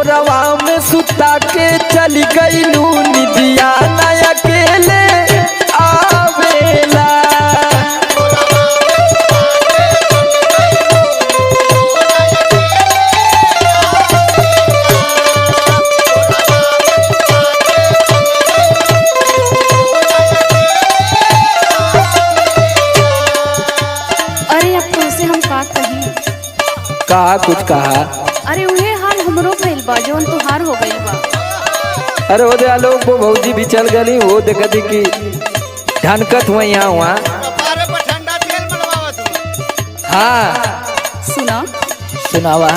कोरवा में सुता के चली गई लू निदिया ना अकेले आवेला। कहा कुछ कहा? अरे उहे हाल हमरो भइल बा जौन तुहार हो गइल बा। अरे वो दे आलोक वो भौजी भी चल गली वो देखती कि ढनकत हुआ यहाँ वहाँ। हाँ सुना सुनावा।